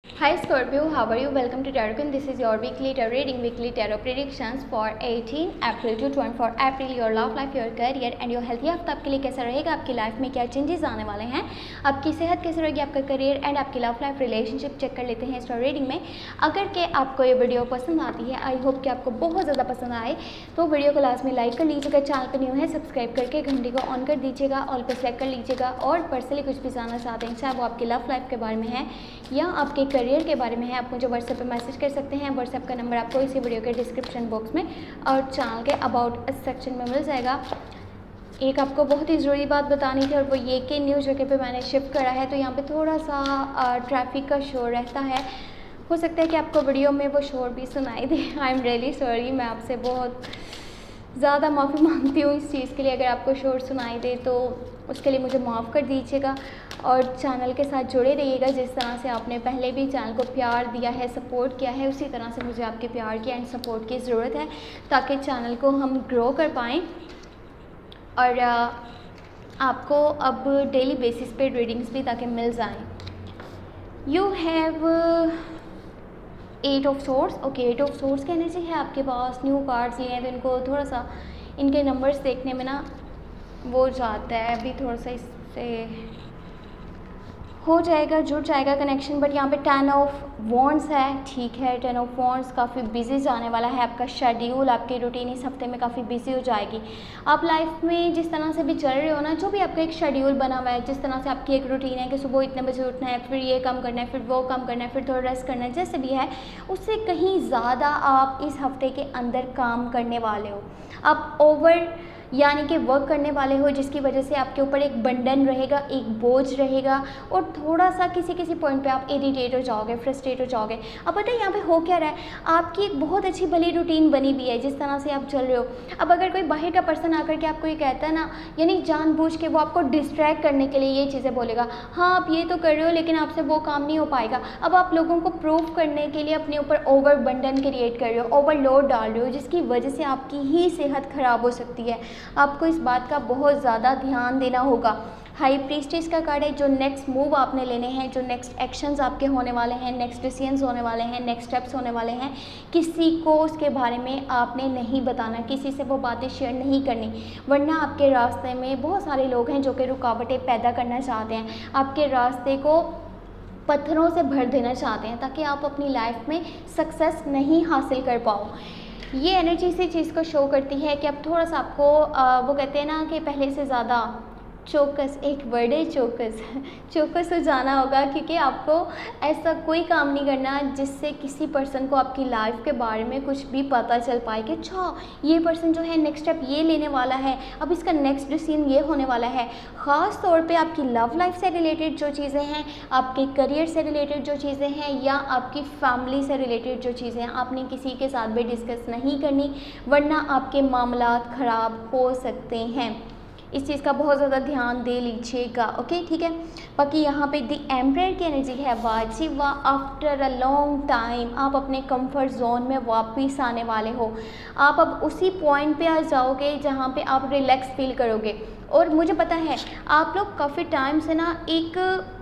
Hi Scorpio, how are you? Welcome to Tarot. This is your weekly tarot reading, weekly tarot predictions for 18 April to 24 April. Your love life, your career and your health. ये हफ्ता आपके लिए कैसा रहेगा? आपकी life में क्या changes आने वाले हैं? आपकी सेहत कैसे रहेगी? आपका करियर एंड आपकी लव लाइफ रिलेशनशिप चेक कर लेते हैं इस रीडिंग में। अगर के आपको ये वीडियो पसंद आती है, आई होप कि आपको बहुत ज़्यादा पसंद आए, तो वीडियो को लास्ट में लाइक कर लीजिएगा। चैनल पर न्यू है सब्सक्राइब करके घंटी को ऑन कर दीजिएगा, ऑल पर सेलेक्ट कर लीजिएगा। और पर्सनली कुछ भी जानना चाहते हैं, चाहे वो आपकी लव लाइफ के बारे में है या आपके करियर के बारे में है, आप मुझे व्हाट्सएप पे मैसेज कर सकते हैं। व्हाट्सएप का नंबर आपको इसी वीडियो के डिस्क्रिप्शन बॉक्स में और चैनल के अबाउट सेक्शन में मिल जाएगा। एक आपको बहुत ही ज़रूरी बात बतानी थी, और वो ये कि न्यू जगह पे मैंने शिफ्ट करा है, तो यहाँ पे थोड़ा सा ट्रैफिक का शोर रहता है। हो सकता है कि आपको वीडियो में वो शोर भी सुनाई दे। आई एम रियली सॉरी, मैं आपसे बहुत ज़्यादा माफ़ी मांगती हूँ इस चीज़ के लिए। अगर आपको शोर सुनाई दे तो उसके लिए मुझे माफ़ कर दीजिएगा, और चैनल के साथ जुड़े रहिएगा। जिस तरह से आपने पहले भी चैनल को प्यार दिया है, सपोर्ट किया है, उसी तरह से मुझे आपके प्यार की एंड सपोर्ट की ज़रूरत है, ताकि चैनल को हम ग्रो कर पाएँ। और आपको अब डेली बेसिस पे रीडिंग्स भी ताकि मिल जाएँ। You have 8 of source. Okay, 8 of source की एनर्जी है आपके पास। न्यू कार्ड्स लिए हैं तो इनको थोड़ा सा इनके नंबर्स देखने में ना वो जाता है, अभी थोड़ा सा इससे हो जाएगा, जुड़ जाएगा कनेक्शन। बट यहाँ पे 10 ऑफ वॉन्ड्स है, ठीक है। 10 ऑफ वॉन्ड्स काफ़ी बिजी जाने वाला है। आपका शेड्यूल, आपकी रूटीन इस हफ्ते में काफ़ी बिजी हो जाएगी। आप लाइफ में जिस तरह से भी चल रहे हो ना, जो भी आपका एक शेड्यूल बना हुआ है, जिस तरह से आपकी एक रूटीन है कि सुबह इतने बजे उठना है, फिर ये काम करना है, फिर वो काम करना है, फिर थोड़ा रेस्ट करना है, जैसे भी है, उससे कहीं ज़्यादा आप इस हफ्ते के अंदर काम करने वाले हो। आप ओवर यानी कि वर्क करने वाले हो, जिसकी वजह से आपके ऊपर एक बंडन रहेगा, एक बोझ रहेगा, और थोड़ा सा किसी पॉइंट पे आप इरिटेट हो जाओगे, फ्रस्ट्रेट हो जाओगे। अब पता है यहाँ पे हो क्या रहा है, आपकी एक बहुत अच्छी भली रूटीन बनी हुई है जिस तरह से आप चल रहे हो। अब अगर कोई बाहर का पर्सन आकर के आपको ये कहता है ना, यानी जानबूझ के वो आपको डिस्ट्रैक्ट करने के लिए ये चीज़ें बोलेगा, हाँ आप ये तो कर रहे हो लेकिन आपसे वो काम नहीं हो पाएगा। अब आप लोगों को प्रूव करने के लिए अपने ऊपर ओवर बंडन क्रिएट कर रहे हो, ओवरलोड डाल रहे हो, जिसकी वजह से आपकी ही सेहत ख़राब हो सकती है। आपको इस बात का बहुत ज़्यादा ध्यान देना होगा। हाई प्रीस्टेस का कार्ड है, जो नेक्स्ट मूव आपने लेने हैं, जो नेक्स्ट एक्शंस आपके होने वाले हैं, नेक्स्ट डिसीजंस होने वाले हैं, नेक्स्ट स्टेप्स होने वाले हैं, किसी को उसके बारे में आपने नहीं बताना, किसी से वो बातें शेयर नहीं करनी, वरना आपके रास्ते में बहुत सारे लोग हैं जो कि रुकावटें पैदा करना चाहते हैं, आपके रास्ते को पत्थरों से भर देना चाहते हैं, ताकि आप अपनी लाइफ में सक्सेस नहीं हासिल कर पाओ। ये एनर्जी इसी चीज़ को शो करती है कि अब थोड़ा सा आपको वो कहते हैं ना कि पहले से ज़्यादा चौकस, एक वर्ड है चौकस, चौकस हो जाना होगा, क्योंकि आपको ऐसा कोई काम नहीं करना जिससे किसी पर्सन को आपकी लाइफ के बारे में कुछ भी पता चल पाए कि अच्छा ये पर्सन जो है नेक्स्ट स्टेप ये लेने वाला है, अब इसका नेक्स्ट डिसीजन ये होने वाला है। ख़ास तौर पे आपकी लव लाइफ से रिलेटेड जो चीज़ें हैं, आपके करियर से रिलेटेड जो चीज़ें हैं, या आपकी फैमिली से रिलेटेड जो चीज़ें हैं, आपने किसी के साथ भी डिस्कस नहीं करनी, वरना आपके मामलात ख़राब हो सकते हैं। इस चीज़ का बहुत ज़्यादा ध्यान दे लीजिएगा। ओके, ठीक है। बाकी यहाँ पे द एम्परर की एनर्जी है, वाजिब व आफ्टर अ लॉन्ग टाइम आप अपने कंफर्ट जोन में वापस आने वाले हो। आप अब उसी पॉइंट पे आ जाओगे जहाँ पे आप रिलैक्स फील करोगे। और मुझे पता है आप लोग काफ़ी टाइम से ना एक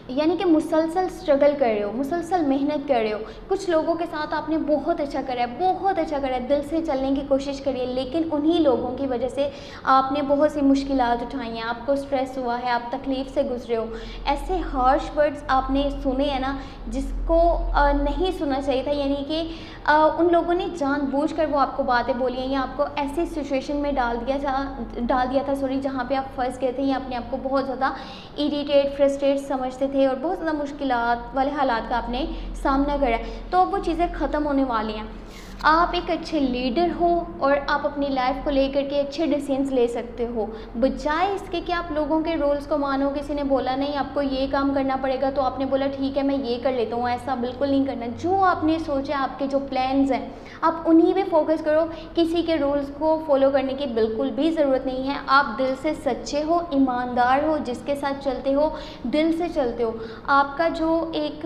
यानी कि मुसलसल स्ट्रगल कर रहे हो, मुसलसल मेहनत कर रहे हो। कुछ लोगों के साथ आपने बहुत अच्छा करा है, बहुत अच्छा करा है, दिल से चलने की कोशिश करी है, लेकिन उन्हीं लोगों की वजह से आपने बहुत सी मुश्किलात उठाई हैं, आपको स्ट्रेस हुआ है, आप तकलीफ़ से गुजरे हो। ऐसे हार्श वर्ड्स आपने सुने हैं ना, जिसको नहीं सुनना चाहिए था, यानी कि उन लोगों ने जानबूझकर वो आपको बातें बोली हैं, या आपको ऐसी सिचुएशन में डाल दिया था जहाँ पे आप फंस गए थे, या अपने आप को बहुत ज़्यादा इरिटेट, फ्रस्ट्रेट समझते थे, और बहुत ज़्यादा मुश्किलात वाले हालात का आपने सामना करा। तो अब वो चीज़ें ख़त्म होने वाली हैं। आप एक अच्छे लीडर हो, और आप अपनी लाइफ को लेकर के अच्छे डिसीजंस ले सकते हो, बजाय इसके कि आप लोगों के रूल्स को मानो। किसी ने बोला नहीं आपको ये काम करना पड़ेगा, तो आपने बोला ठीक है मैं ये कर लेता हूँ। ऐसा बिल्कुल नहीं करना। जो आपने सोचा, आपके जो प्लान्स हैं, आप उन्हीं पे फोकस करो। किसी के रूल्स को फॉलो करने की बिल्कुल भी ज़रूरत नहीं है। आप दिल से सच्चे हो, ईमानदार हो, जिसके साथ चलते हो दिल से चलते हो। आपका जो एक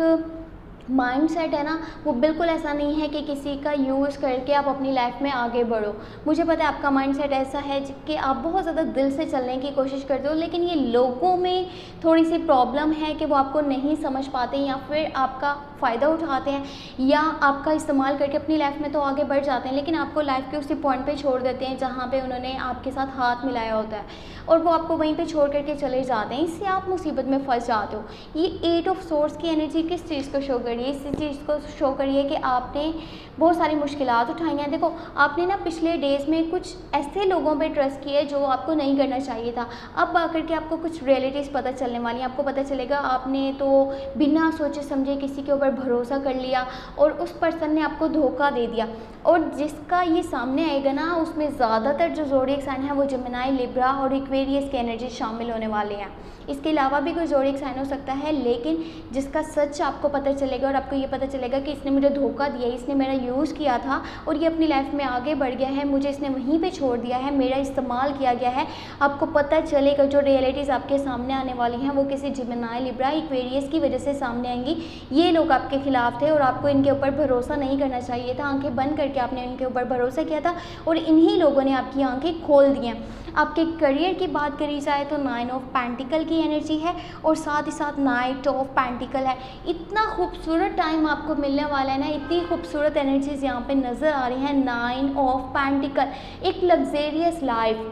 माइंडसेट है ना, वो बिल्कुल ऐसा नहीं है कि किसी का यूज़ करके आप अपनी लाइफ में आगे बढ़ो। मुझे पता है आपका माइंडसेट ऐसा है कि आप बहुत ज़्यादा दिल से चलने की कोशिश करते हो, लेकिन ये लोगों में थोड़ी सी प्रॉब्लम है कि वो आपको नहीं समझ पाते या फिर आपका फ़ायदा उठाते हैं या आपका इस्तेमाल करके अपनी लाइफ में तो आगे बढ़ जाते हैं, लेकिन आपको लाइफ के उसी पॉइंट पे छोड़ देते हैं जहाँ पे उन्होंने आपके साथ हाथ मिलाया होता है, और वो आपको वहीं पे छोड़ करके चले जाते हैं। इससे आप मुसीबत में फंस जाते हो। ये 8 ऑफ सोर्स की एनर्जी किस चीज़ को शो करिए? इस चीज़ को शो करिए कि आपने बहुत सारी मुश्किलात उठाई हैं। देखो, आपने ना पिछले डेज़ में कुछ ऐसे लोगों पे ट्रस्ट किया है जो आपको नहीं करना चाहिए था। अब आकर के आपको कुछ रियलिटीज़ पता चलने वाली हैं। आपको पता चलेगा आपने तो बिना सोचे समझे किसी के ऊपर भरोसा कर लिया और उस पर्सन ने आपको धोखा दे दिया। और जिसका ये सामने आएगा ना, उसमें ज़्यादातर जो ज़ोडिएक साइन है वो जेमिनी, लिब्रा और एक्वेरियस की एनर्जी शामिल होने वाले हैं। इसके अलावा भी कोई ज़ोडिएक साइन हो सकता है, लेकिन जिसका सच आपको पता चलेगा और आपको ये पता चलेगा कि इसने मुझे धोखा दिया, इसने मेरा यूज़ किया था और ये अपनी लाइफ में आगे बढ़ गया है, मुझे इसने वहीं पे छोड़ दिया है, मेरा इस्तेमाल किया गया है। आपको पता चलेगा जो रियलिटीज़ आपके सामने आने वाली हैं वो किसी जेमिनी, लिब्रा, एक्वेरियस की वजह से सामने आएंगी। ये लोग आपके खिलाफ थे और आपको इनके ऊपर भरोसा नहीं करना चाहिए था। आंखें बंद करके आपने इनके ऊपर भरोसा किया था और इन्हीं लोगों ने आपकी आंखें खोल दी हैं। आपके करियर की बात करी जाए तो 9 ऑफ पेंटिकल की एनर्जी है और साथ ही साथ 9 ऑफ पेंटिकल है। इतना खूबसूरत टाइम आपको मिलने वाला है ना, इतनी खूबसूरत एनर्जीज यहाँ पे नज़र आ रही हैं। 9 ऑफ पेंटिकल, एक लग्जेरियस लाइफ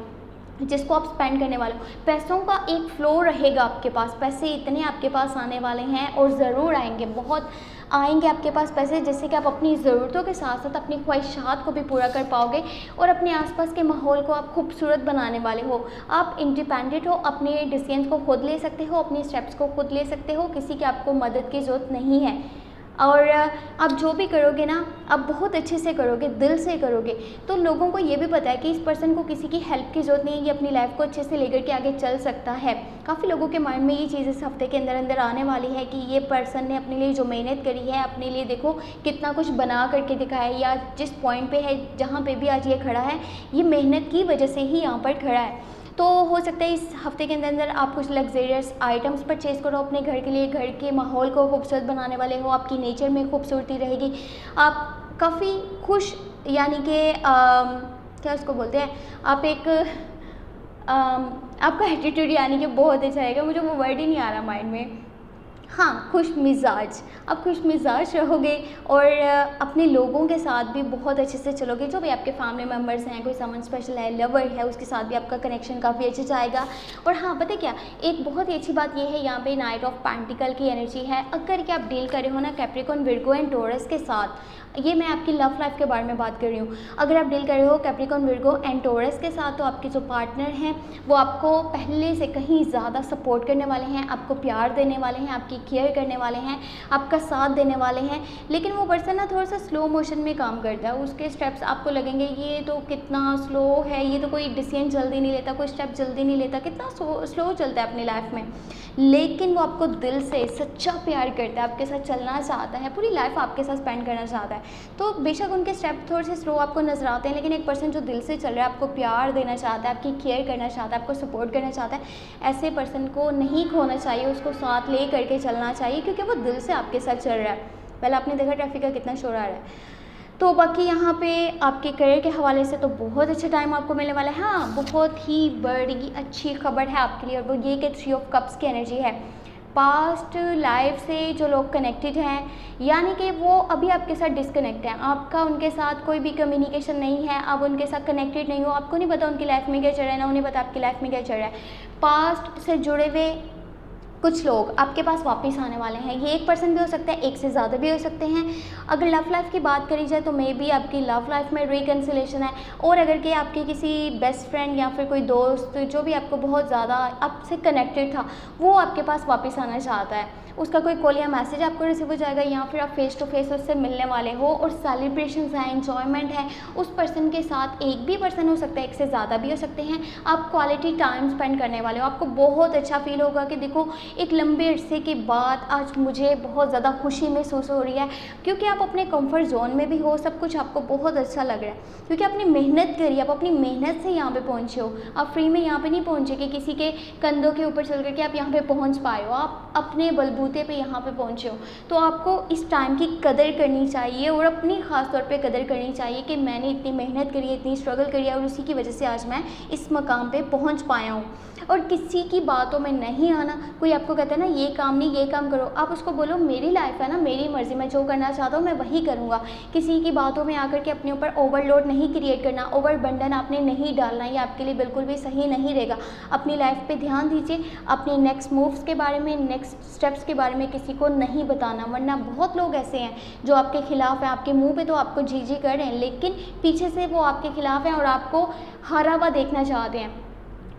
जिसको आप स्पेंड करने वाले हो। पैसों का एक फ़्लो रहेगा आपके पास, पैसे इतने आपके पास आने वाले हैं और ज़रूर आएंगे, बहुत आएंगे आपके पास पैसे, जिससे कि आप अपनी ज़रूरतों के साथ साथ अपनी ख्वाहिशात को भी पूरा कर पाओगे और अपने आसपास के माहौल को आप खूबसूरत बनाने वाले हो। आप इंडिपेंडेंट हो, अपने डिसीजंस को खुद ले सकते हो, अपने स्टेप्स को खुद ले सकते हो, किसी की आपको मदद की ज़रूरत नहीं है। और आप जो भी करोगे ना, आप बहुत अच्छे से करोगे, दिल से करोगे। तो लोगों को ये भी पता है कि इस पर्सन को किसी की हेल्प की ज़रूरत नहीं है, ये अपनी लाइफ को अच्छे से लेकर के आगे चल सकता है। काफ़ी लोगों के माइंड में ये चीज़ इस हफ्ते के अंदर अंदर आने वाली है कि ये पर्सन ने अपने लिए जो मेहनत करी है, अपने लिए देखो कितना कुछ बना करके दिखाया है, या जिस पॉइंट पे है, जहाँ पे भी आज ये खड़ा है, ये मेहनत की वजह से ही यहाँ पर खड़ा है। तो हो सकता है इस हफ्ते के अंदर अंदर आप कुछ लग्जेरियस आइटम्स परचेज़ करो अपने घर के लिए, घर के माहौल को खूबसूरत बनाने वाले हो, आपकी नेचर में खूबसूरती रहेगी, आप काफ़ी खुश, यानी कि क्या उसको बोलते हैं, आप एक आपका एटीट्यूड यानी कि बहुत अच्छा रहेगा। मुझे वो वर्ड ही नहीं आ रहा माइंड में। हाँ, खुश मिजाज, आप खुश मिजाज रहोगे और अपने लोगों के साथ भी बहुत अच्छे से चलोगे। जो भी आपके फैमिली मेम्बर्स हैं, कोई समन स्पेशल है, लवर है, उसके साथ भी आपका कनेक्शन काफ़ी अच्छा जाएगा। और हाँ, पता क्या, एक बहुत ही अच्छी बात यह है, यहाँ पे 9 ऑफ पेंटिकल की एनर्जी है। अगर कि आप डील कर रहे हो ना कैप्रिकॉर्न, विर्गो एंड टॉरस के साथ, ये मैं आपकी लव लाइफ के बारे में बात कर रही हूँ। अगर आप डील कर रहे हो कैप्रिकॉर्न, विर्गो एंड टॉरस के साथ, तो आपके जो पार्टनर हैं वो आपको पहले से कहीं ज़्यादा सपोर्ट करने वाले हैं, आपको प्यार देने वाले हैं, आपकी केयर करने वाले हैं, आपका साथ देने वाले हैं। लेकिन वो पर्सन ना थोड़ा सा स्लो मोशन में काम करता है, उसके स्टेप्स आपको लगेंगे ये तो कितना स्लो है, ये तो कोई डिसीजन जल्दी नहीं लेता, कोई स्टेप जल्दी नहीं लेता, कितना स्लो चलता है अपनी लाइफ में। लेकिन वो आपको दिल से सच्चा प्यार करता है, आपके साथ चलना चाहता है, पूरी लाइफ आपके साथ स्पेंड करना चाहता है। तो बेशक उनके स्टेप थोड़े से स्लो आपको नजर आते हैं, लेकिन एक पर्सन जो दिल से चल रहा है, आपको प्यार देना चाहता है, आपकी केयर करना चाहता है, आपको सपोर्ट करना चाहता है, ऐसे पर्सन को नहीं खोना चाहिए, उसको साथ ले करके चलना चाहिए, क्योंकि वो दिल से आपके साथ चल रहा है। पहले आपने देखा ट्रैफिक का कितना शोर आ रहा है। तो बाकी यहाँ पे आपके करियर के हवाले से तो बहुत अच्छा टाइम आपको मिलने वाला है। हाँ, बहुत ही बड़ी अच्छी खबर है आपके लिए, और वो ये कि 3 ऑफ कप्स की एनर्जी है। पास्ट लाइफ से जो लोग कनेक्टेड हैं, यानी कि वो अभी आपके साथ डिस्कनेक्ट हैं, आपका उनके साथ कोई भी कम्युनिकेशन नहीं है, आप उनके साथ कनेक्टेड नहीं हो, आपको नहीं पता उनकी लाइफ में क्या चल रहा है, ना उन्हें पता आपकी लाइफ में क्या चल रहा है। पास्ट से जुड़े हुए कुछ लोग आपके पास वापस आने वाले हैं। ये एक पर्सन भी हो सकता है, एक से ज़्यादा भी हो सकते हैं। अगर लव लाइफ की बात करी जाए तो मे बी आपकी लव लाइफ में रिकन्सिलेशन है, और अगर कि आपके किसी बेस्ट फ्रेंड या फिर कोई दोस्त जो भी आपको बहुत ज़्यादा आपसे कनेक्टेड था, वो आपके पास वापस आना चाहता है, उसका कोई कॉल या मैसेज आपको रिसीव हो जाएगा, या फिर आप फेस टू फेस उससे मिलने वाले हो, और सेलिब्रेशंस हैं, एंजॉयमेंट है उस पर्सन के साथ। एक भी पर्सन हो सकता है, एक से ज़्यादा भी हो सकते हैं। आप क्वालिटी टाइम स्पेंड करने वाले हो, आपको बहुत अच्छा फील होगा कि देखो एक लंबे अरसे के बाद आज मुझे बहुत ज़्यादा खुशी महसूस हो रही है, क्योंकि आप अपने कंफर्ट जोन में भी हो, सब कुछ आपको बहुत अच्छा लग रहा है, क्योंकि आपने मेहनत करी, आप अपनी मेहनत से यहाँ पे पहुँचे हो। आप फ्री में यहाँ पे नहीं पहुँचे कि किसी के कंधों के ऊपर चल करके आप यहाँ पे पहुँच पाए हो, आप अपने बलबूते बलबूते पे यहाँ पे पहुँचे हो, तो आपको इस टाइम की कदर करनी चाहिए और अपनी ख़ास तौर पे कदर करनी चाहिए कि मैंने इतनी मेहनत करी है, इतनी स्ट्रगल करी है और उसी की वजह से आज मैं इस मकाम पे पहुँच पाया हूँ। और किसी की बातों में नहीं आना। कोई आपको कहता है ना ये काम नहीं, ये काम करो, आप उसको बोलो मेरी लाइफ है ना, मेरी मर्ज़ी, मैं जो करना चाहता हूँ मैं वही करूँगा। किसी की बातों में आकर के अपने ऊपर ओवरलोड नहीं क्रिएट करना, ओवर बर्डन आपने नहीं डालना, ये आपके लिए बिल्कुल भी सही नहीं रहेगा। अपनी लाइफ पे ध्यान दीजिए, अपने नेक्स्ट मूव्स के बारे में, नेक्स्ट स्टेप्स के बारे में किसी को नहीं बताना, वरना बहुत लोग ऐसे हैं जो आपके खिलाफ हैं। आपके मुँह पे तो आपको जी जी कर रहे हैं, लेकिन पीछे से वो आपके खिलाफ हैं और आपको हारा हुआ देखना चाहते हैं।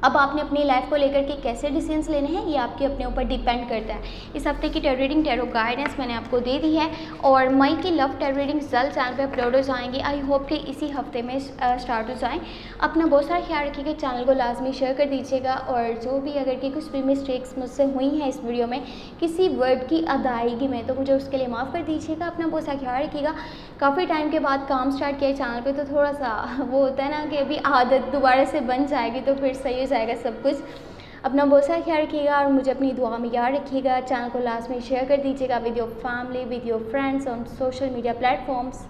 अब आपने अपनी लाइफ को लेकर के कैसे डिसीजंस लेने हैं ये आपके अपने ऊपर डिपेंड करता है। इस हफ्ते की टैरो रीडिंग, टैरो गाइडेंस मैंने आपको दे दी है और मई की लव टैरो रीडिंग जल्द चैनल पे अपलोड हो जाएंगी। आई होप कि इसी हफ्ते में स्टार्ट हो जाएं। अपना बहुत सारा ख्याल रखिएगा, चैनल को लाजमी शेयर कर दीजिएगा और जो भी अगर कि कुछ भी मिस्टेक्स मुझसे हुई हैं इस वीडियो में किसी वर्ड की अदायगी में, तो मुझे उसके लिए माफ़ कर दीजिएगा। अपना बहुत सारा ख्याल रखिएगा। काफ़ी टाइम के बाद काम स्टार्ट किया है चैनल पे, तो थोड़ा सा वो होता है ना कि अभी आदत दोबारा से बन जाएगी तो फिर सही हो जाएगा सब कुछ। अपना बहुत सारा ख्याल रखिएगा और मुझे अपनी दुआ में याद रखिएगा। चैनल को लास्ट में शेयर कर दीजिएगा with your family, with your friends on social media platforms.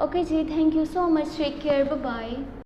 Okay ji, thank you so much, take care, bye bye.